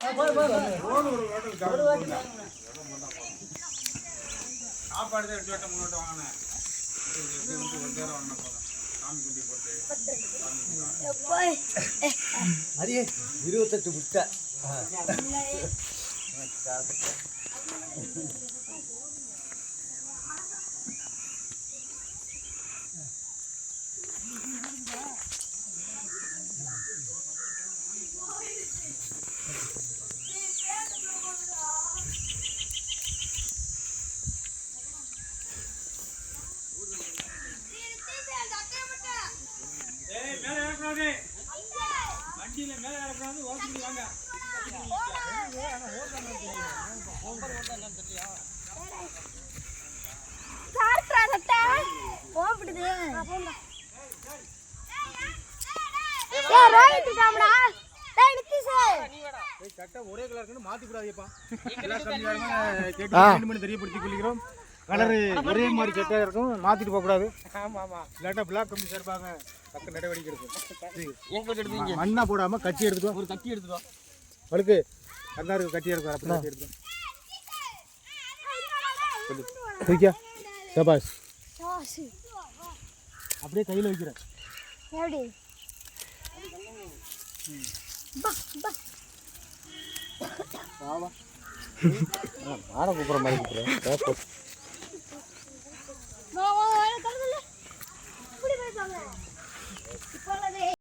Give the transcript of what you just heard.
சாப்பாடு தான் 8 வட்டம் 3 வட்டம் வாங்கினேன். ஒரு பேரை வாங்கின போதும் சாமி குண்டி போட்டு அரியே 28 முட்டை. வண்டியில மேல இறக்குறாங்க ஓட்டி வாங்க. ஒரே கலர் மாத்தி கூடாதுப்பா. தெரியப்படுத்திக் கொள்கிறோம். கலரு ஒரே மாதிரி சட்டா இருக்கும், மாத்திட்டு போக கூடாது. இல்லாட்டா பிளாக் கம்பி சேர்ப்பாங்க, பக்க நடவடிக்கை இருக்கும். மண்ணா போடாம கட்டி எடுத்துட்டோம். ஒரு கட்டி எடுத்துட்டோம். வழுக்கு கண்ணாருக்கு கட்டி எடுக்கும். அப்படி கட்டி எடுத்தோம். சபாஷ். அப்படியே கையில் வைக்கிறேன். மாட கூப்பிட்ற மாதிரி கூப்பிட்றேன்.